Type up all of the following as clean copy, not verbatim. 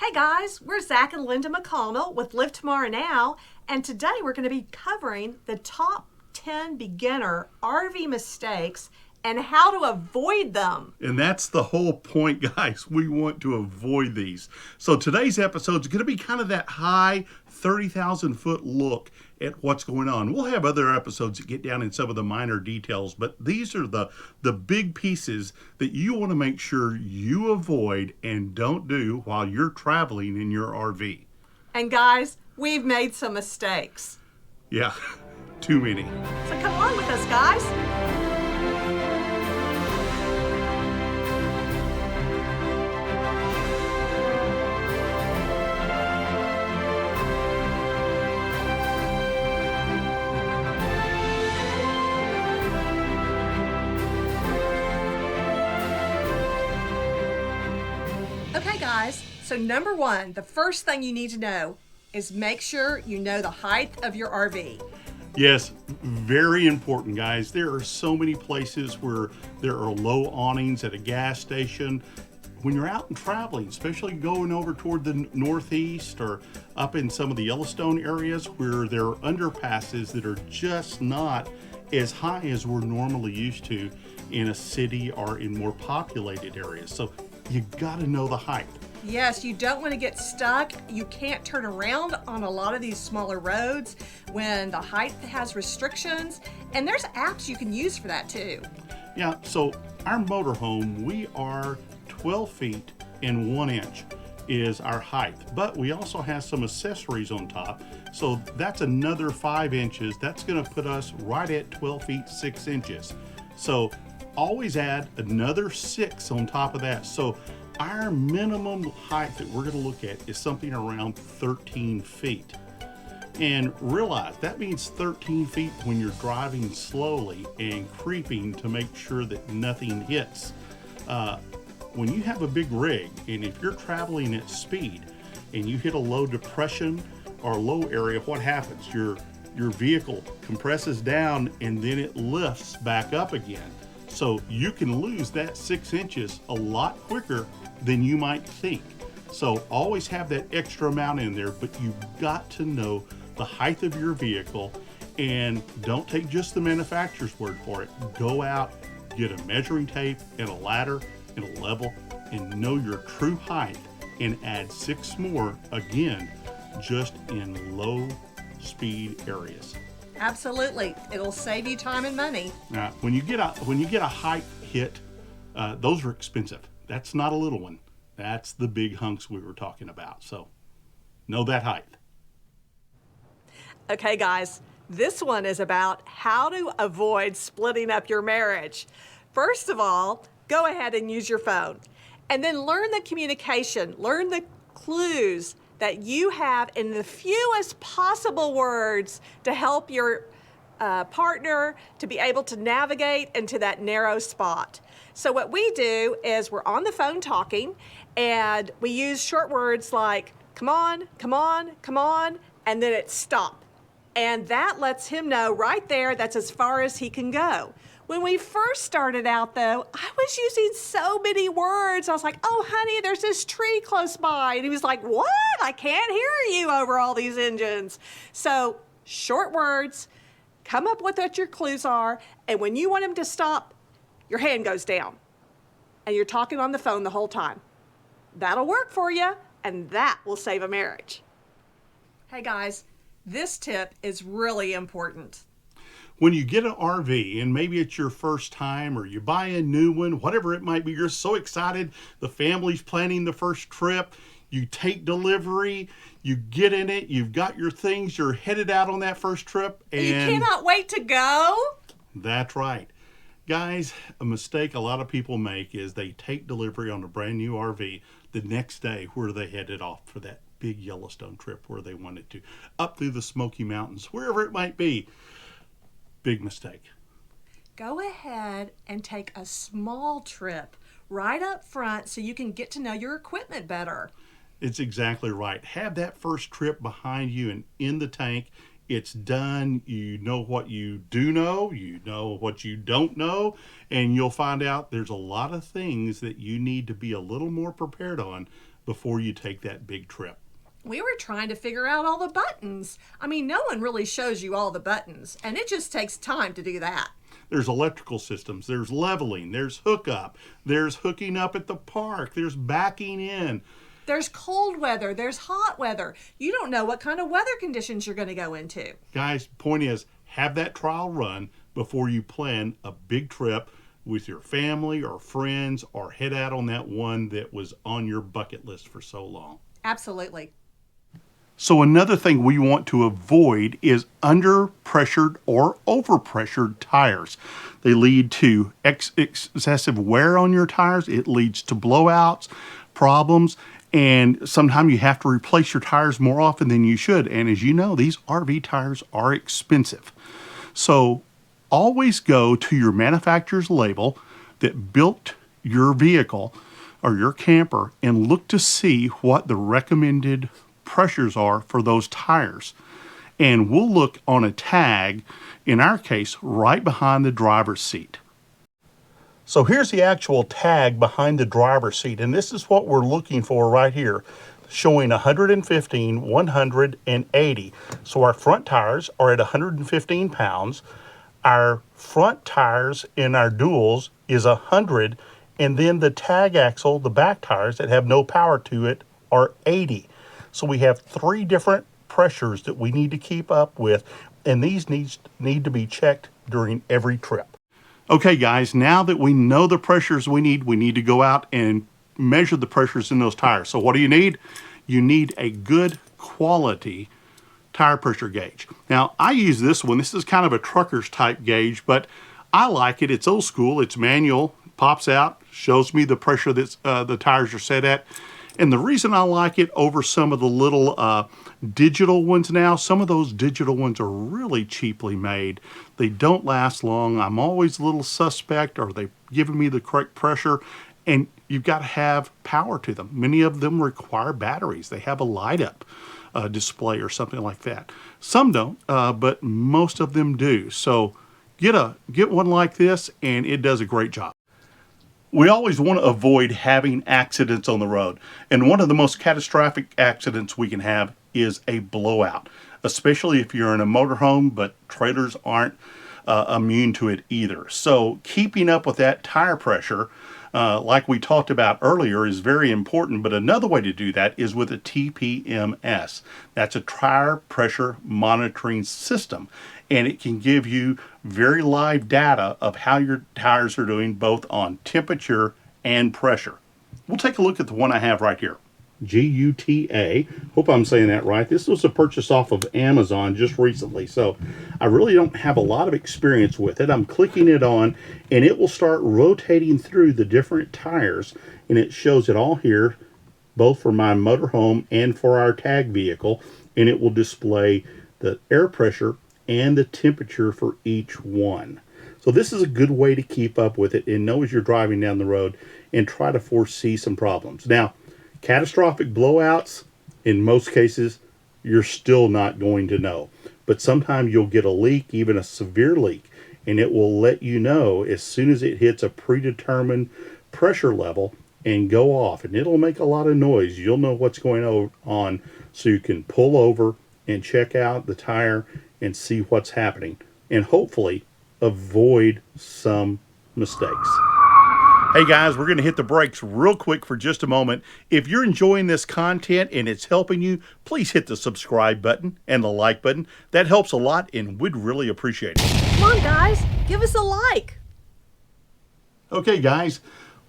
Hey guys, we're Zach and Linda McConnell with Live Tomorrow Now, and today we're going to be covering the top 10 beginner RV mistakes and how to avoid them. And that's the whole point, guys. We want to avoid these. So today's episode is going to be kind of that high 30,000 foot look at what's going on. We'll have other episodes that get down in some of the minor details, but these are the big pieces that you want to make sure you avoid and don't do while you're traveling in your RV. And guys, we've made some mistakes. Yeah, too many. So come along with us, guys. Okay guys, so number one, the first thing you need to know is make sure you know the height of your RV. Yes, very important, guys. There are so many places where there are low awnings at a gas station. When you're out and traveling, especially going over toward the northeast or up in some of the Yellowstone areas where there are underpasses that are just not as high as we're normally used to in a city or in more populated areas. So you got to know the height. Yes, you don't want to get stuck. You can't turn around on a lot of these smaller roads when the height has restrictions. And there's apps you can use for that too. Yeah, so our motorhome, we are 12 feet and 1 inch is our height. But we also have some accessories on top. So that's another 5 inches. That's going to put us right at 12 feet 6 inches. So always add another 6 on top of that. So our minimum height that we're going to look at is something around 13 feet. And realize that means 13 feet when you're driving slowly and creeping to make sure that nothing hits. When you have a big rig and if you're traveling at speed and you hit a low depression or low area, what happens? Your vehicle compresses down and then it lifts back up again. So you can lose that 6 inches a lot quicker than you might think. So always have that extra amount in there, but you've got to know the height of your vehicle and don't take just the manufacturer's word for it. Go out, get a measuring tape and a ladder and a level and know your true height and add 6 more again, just in low speed areas. Absolutely. It'll save you time and money. Now, when you get a height hit, those are expensive. That's not a little one. That's the big hunks we were talking about. So know that height. Okay, guys, this one is about how to avoid splitting up your marriage. First of all, go ahead and use your phone. And then learn the communication, learn the clues that you have in the fewest possible words to help your partner to be able to navigate into that narrow spot. So what we do is we're on the phone talking and we use short words like, come on, come on, come on, and then it's stop. And that lets him know right there that's as far as he can go. When we first started out though, I was using so many words. I was like, oh honey, there's this tree close by. And he was like, what? I can't hear you over all these engines. So short words, come up with what your clues are. And when you want him to stop, your hand goes down. And you're talking on the phone the whole time. That'll work for you. And that will save a marriage. Hey guys, this tip is really important. When you get an RV and maybe it's your first time or you buy a new one, whatever it might be, you're so excited, the family's planning the first trip, you take delivery, you get in it, you've got your things, you're headed out on that first trip. And you cannot wait to go. That's right. Guys, a mistake a lot of people make is they take delivery on a brand new RV the next day where they headed off for that big Yellowstone trip where they wanted to, up through the Smoky Mountains, wherever it might be. Big mistake. Go ahead and take a small trip right up front so you can get to know your equipment better. It's exactly right. Have that first trip behind you and in the tank. It's done. You know what you do know. You know what you don't know. And you'll find out there's a lot of things that you need to be a little more prepared on before you take that big trip. We were trying to figure out all the buttons. I mean, no one really shows you all the buttons, and it just takes time to do that. There's electrical systems, there's leveling, there's hookup, there's hooking up at the park, there's backing in. There's cold weather, there's hot weather. You don't know what kind of weather conditions you're going to go into. Guys, point is, have that trial run before you plan a big trip with your family or friends, or head out on that one that was on your bucket list for so long. Absolutely. So another thing we want to avoid is under-pressured or over-pressured tires. They lead to excessive wear on your tires. It leads to blowouts, problems, and sometimes you have to replace your tires more often than you should. And as you know, these RV tires are expensive. So always go to your manufacturer's label that built your vehicle or your camper and look to see what the recommended pressures are for those tires. And we'll look on a tag, in our case, right behind the driver's seat. So here's the actual tag behind the driver's seat, and this is what we're looking for right here, showing 115, 180. So our front tires are at 115 pounds. Our front tires in our duals is 100, and then the tag axle, the back tires that have no power to it, are 80. So we have 3 different pressures that we need to keep up with, and these need to be checked during every trip. Okay guys, now that we know the pressures we need to go out and measure the pressures in those tires. So what do you need? You need a good quality tire pressure gauge. Now I use this one. This is kind of a trucker's type gauge, but I like it. It's old school, it's manual, pops out, shows me the pressure that the tires are set at. And the reason I like it over some of the little digital ones now, some of those digital ones are really cheaply made. They don't last long. I'm always a little suspect, are they giving me the correct pressure? And you've got to have power to them. Many of them require batteries. They have a light up display or something like that. Some don't, but most of them do. So get one like this and it does a great job. We always want to avoid having accidents on the road. And one of the most catastrophic accidents we can have is a blowout, especially if you're in a motorhome, but trailers aren't immune to it either. So keeping up with that tire pressure, like we talked about earlier, is very important. But another way to do that is with a TPMS. That's a tire pressure monitoring system. And it can give you very live data of how your tires are doing, both on temperature and pressure. We'll take a look at the one I have right here. GUTA. Hope I'm saying that right. This was a purchase off of Amazon just recently, so I really don't have a lot of experience with it. I'm clicking it on, and it will start rotating through the different tires, and it shows it all here, both for my motorhome and for our tag vehicle, and it will display the air pressure and the temperature for each one. So this is a good way to keep up with it and know as you're driving down the road and try to foresee some problems. Now, catastrophic blowouts, in most cases, you're still not going to know. But sometimes you'll get a leak, even a severe leak, and it will let you know as soon as it hits a predetermined pressure level and go off. And it'll make a lot of noise. You'll know what's going on, so you can pull over and check out the tire and see what's happening, and hopefully avoid some mistakes. Hey guys, we're going to hit the brakes real quick for just a moment. If you're enjoying this content and it's helping you, please hit the subscribe button and the like button. That helps a lot and we'd really appreciate it. Come on guys, give us a like. Okay guys,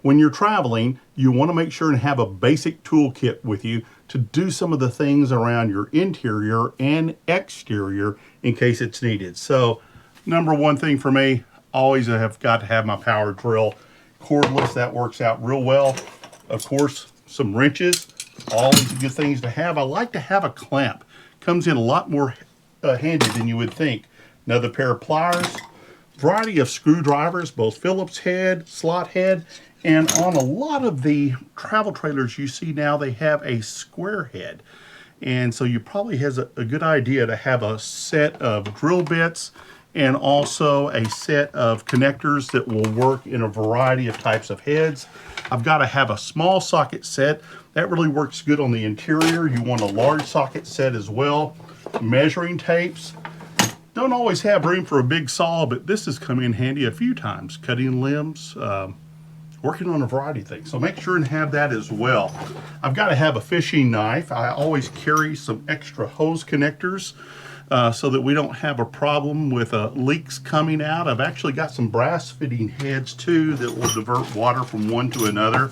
when you're traveling, you want to make sure and have a basic toolkit with you to do some of the things around your interior and exterior in case it's needed. So, number one thing for me, always I have got to have my power drill. Cordless, that works out real well. Of course, some wrenches, always good things to have. I like to have a clamp. Comes in a lot more handy than you would think. Another pair of pliers, variety of screwdrivers, both Phillips head, slot head, and on a lot of the travel trailers you see now, they have a square head. And so you probably has a good idea to have a set of drill bits and also a set of connectors that will work in a variety of types of heads. I've got to have a small socket set. That really works good on the interior. You want a large socket set as well. Measuring tapes. Don't always have room for a big saw, but this has come in handy a few times. Cutting limbs, working on a variety of things. So make sure and have that as well. I've got to have a fishing knife. I always carry some extra hose connectors so that we don't have a problem with leaks coming out. I've actually got some brass fitting heads too that will divert water from one to another.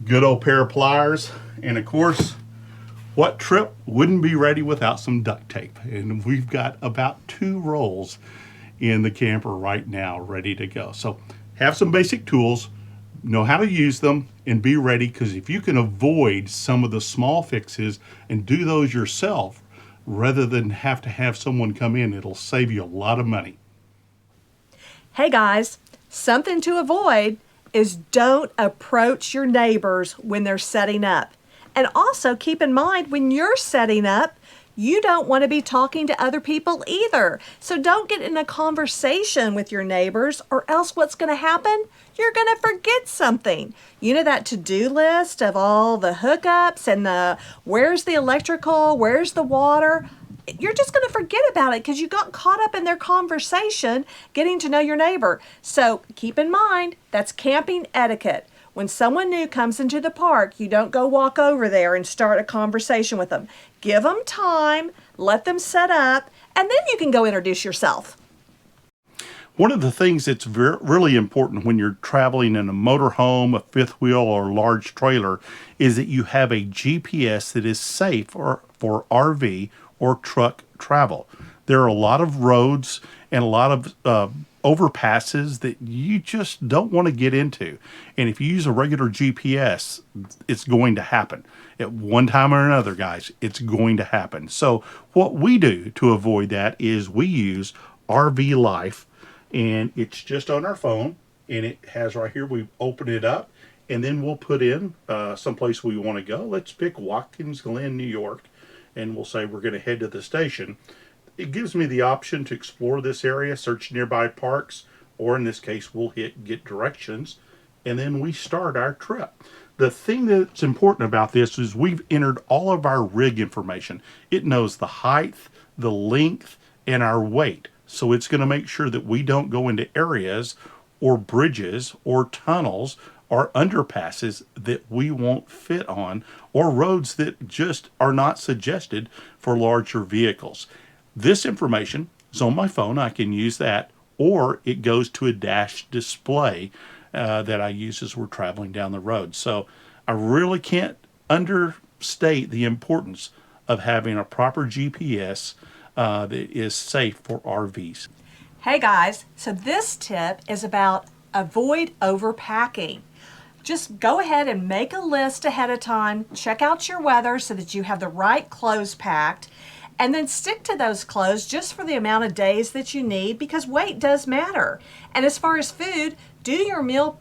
Good old pair of pliers. And of course, what trip wouldn't be ready without some duct tape? And we've got about 2 rolls in the camper right now ready to go. So have some basic tools, know how to use them, and be ready, because if you can avoid some of the small fixes and do those yourself rather than have to have someone come in, it'll save you a lot of money. Hey guys, something to avoid is don't approach your neighbors when they're setting up. And also keep in mind, when you're setting up, you don't want to be talking to other people either. So don't get in a conversation with your neighbors, or else what's going to happen? You're going to forget something. You know, that to-do list of all the hookups and the where's the electrical, where's the water? You're just going to forget about it because you got caught up in their conversation getting to know your neighbor. So keep in mind, that's camping etiquette. When someone new comes into the park, you don't go walk over there and start a conversation with them. Give them time, let them set up, and then you can go introduce yourself. One of the things that's really important when you're traveling in a motorhome, a fifth wheel, or large trailer is that you have a GPS that is safe for RV or truck travel. There are a lot of roads and a lot of overpasses that you just don't want to get into. And if you use a regular GPS, it's going to happen. At one time or another, guys, it's going to happen. So what we do to avoid that is we use RV Life, and it's just on our phone, and it has right here, we open it up, and then we'll put in someplace we want to go. Let's pick Watkins Glen, New York, and we'll say we're going to head to the station. It gives me the option to explore this area, search nearby parks, or in this case, we'll hit get directions, and then we start our trip. The thing that's important about this is we've entered all of our rig information. It knows the height, the length, and our weight. So it's going to make sure that we don't go into areas or bridges or tunnels or underpasses that we won't fit on, or roads that just are not suggested for larger vehicles. This information is on my phone. I can use that, or it goes to a dash display that I use as we're traveling down the road. So I really can't understate the importance of having a proper GPS that is safe for RVs. Hey guys, so this tip is about avoid overpacking. Just go ahead and make a list ahead of time, check out your weather so that you have the right clothes packed, and then stick to those clothes just for the amount of days that you need, because weight does matter. And as far as food, do your meal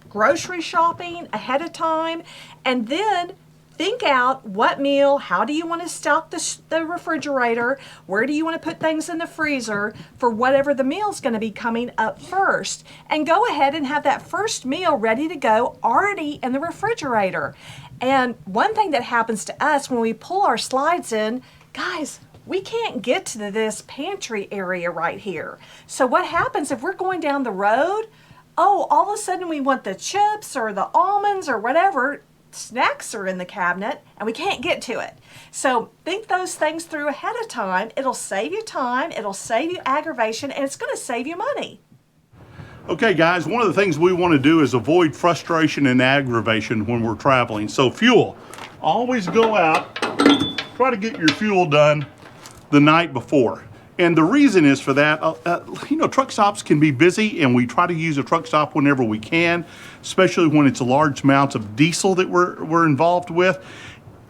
grocery shopping ahead of time, and then think out what meal, how do you want to stock the refrigerator, where do you want to put things in the freezer for whatever the meal's going to be coming up first. And go ahead and have that first meal ready to go already in the refrigerator. And one thing that happens to us when we pull our slides in, guys, we can't get to this pantry area right here. So what happens if we're going down the road? Oh, all of a sudden we want the chips or the almonds or whatever. Snacks are in the cabinet and we can't get to it. So think those things through ahead of time. It'll save you time, it'll save you aggravation, and it's going to save you money. Okay guys, one of the things we want to do is avoid frustration and aggravation when we're traveling. So fuel, always go out, try to get your fuel done the night before. And the reason is for that, truck stops can be busy, and we try to use a truck stop whenever we can, especially when it's large amounts of diesel that we're involved with.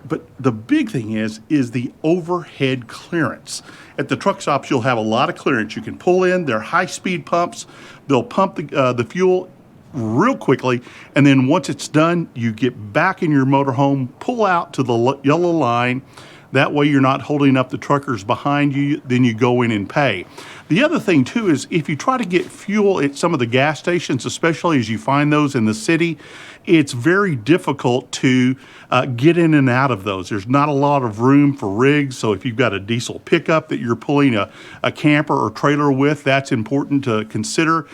But the big thing is the overhead clearance. At the truck stops, you'll have a lot of clearance. You can pull in, they're high-speed pumps. They'll pump the fuel real quickly, and then once it's done, you get back in your motorhome, pull out to the yellow line. That way you're not holding up the truckers behind you, then you go in and pay. The other thing too is if you try to get fuel at some of the gas stations, especially as you find those in the city, it's very difficult to get in and out of those. There's not a lot of room for rigs, so if you've got a diesel pickup that you're pulling a camper or trailer with, that's important to consider.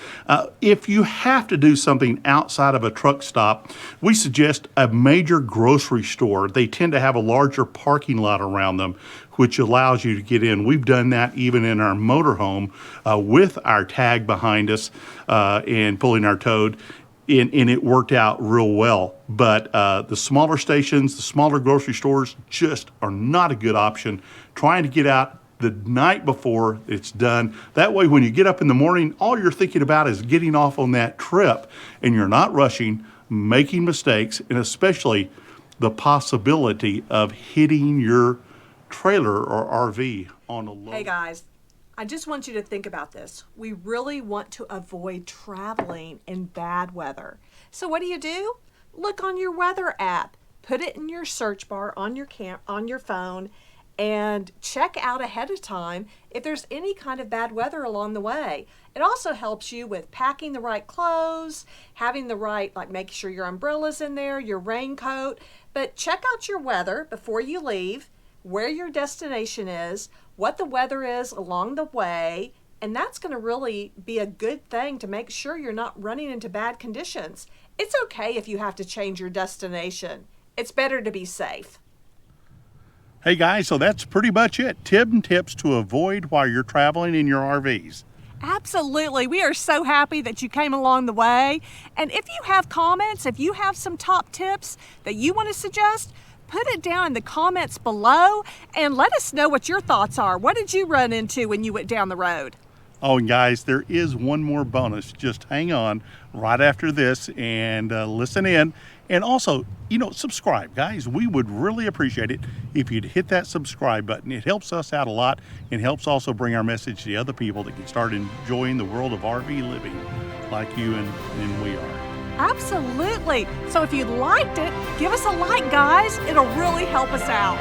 If you have to do something outside of a truck stop, we suggest a major grocery store. They tend to have a larger parking lot around them, which allows you to get in. We've done that even in our motorhome with our tag behind us and pulling our toad. And it worked out real well. But the smaller stations, the smaller grocery stores just are not a good option. Trying to get out the night before it's done. That way, when you get up in the morning, all you're thinking about is getting off on that trip, and you're not rushing, making mistakes, and especially the possibility of hitting your trailer or RV on a low. Hey guys, I just want you to think about this. We really want to avoid traveling in bad weather. So what do? Look on your weather app. Put it in your search bar on your phone and check out ahead of time if there's any kind of bad weather along the way. It also helps you with packing the right clothes, having the right, like making sure your umbrella's in there, your raincoat. But check out your weather before you leave, where your destination is, what the weather is along the way, and that's going to really be a good thing to make sure you're not running into bad conditions. It's okay if you have to change your destination. It's better to be safe. Hey guys, so that's pretty much it. Tips to avoid while you're traveling in your RVs. Absolutely. We are so happy that you came along the way. And if you have comments, if you have some top tips that you want to suggest, put it down in the comments below and let us know what your thoughts are. What did you run into when you went down the road? Oh, and guys, there is one more bonus. Just hang on right after this and listen in. And also, subscribe, guys. We would really appreciate it if you'd hit that subscribe button. It helps us out a lot and helps also bring our message to other people that can start enjoying the world of RV living like you and we are. Absolutely. So if you liked it, give us a like, guys. It'll really help us out.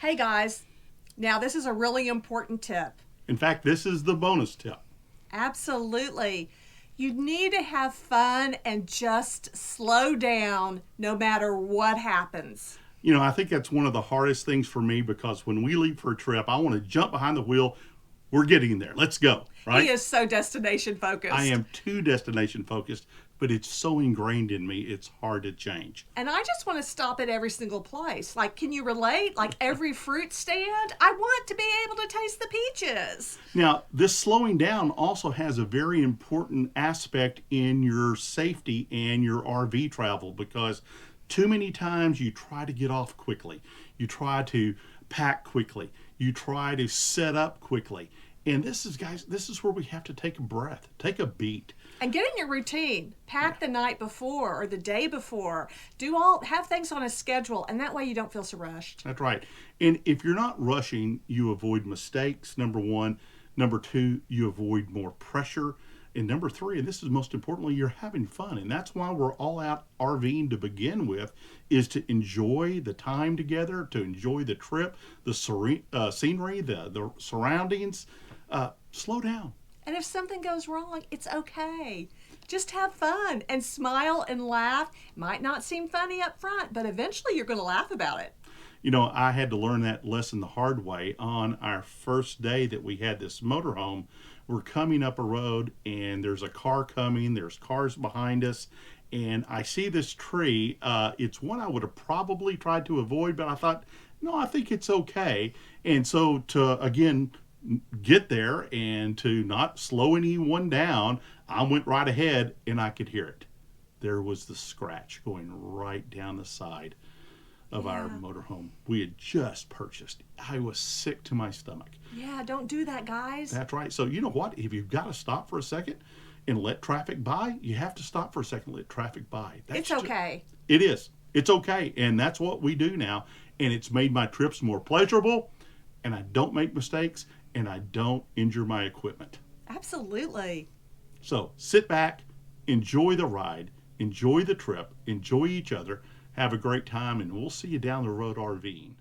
Hey guys, now this is a really important tip. In fact, this is the bonus tip. Absolutely. You need to have fun and just slow down no matter what happens. I think that's one of the hardest things for me because when we leave for a trip, I want to jump behind the wheel. We're getting there. Let's go, right? He is so destination focused. I am too destination focused, but it's so ingrained in me, it's hard to change. And I just want to stop at every single place. Like, can you relate? Like every fruit stand? I want to be able to taste the peaches. Now, this slowing down also has a very important aspect in your safety and your RV travel because too many times you try to get off quickly. You try to pack quickly. You try to set up quickly. And this is where we have to take a breath, take a beat. And get in your routine. Pack the night before or the day before. Have things on a schedule, and that way you don't feel so rushed. That's right. And if you're not rushing, you avoid mistakes, number one. Number two, you avoid more pressure. And number three, and this is most importantly, you're having fun. And that's why we're all out RVing to begin with, is to enjoy the time together, to enjoy the trip, the scenery, the surroundings. Slow down. And if something goes wrong, it's okay. Just have fun and smile and laugh. Might not seem funny up front, but eventually you're going to laugh about it. I had to learn that lesson the hard way on our first day that we had this motorhome. We're coming up a road and there's a car coming, there's cars behind us, and I see this tree. It's one I would have probably tried to avoid, but I thought, no, I think it's okay. And so to, again, get there and to not slow anyone down, I went right ahead and I could hear it. There was the scratch going right down the side of our motorhome we had just purchased. I was sick to my stomach. Yeah, don't do that, guys. That's right. So you know what? If you've got to stop for a second and let traffic by, you have to stop for a second and let traffic by. It's okay. It is. It's okay. And that's what we do now. And it's made my trips more pleasurable, and I don't make mistakes, and I don't injure my equipment. Absolutely. So sit back, enjoy the ride, enjoy the trip, enjoy each other, have a great time, and we'll see you down the road RVing.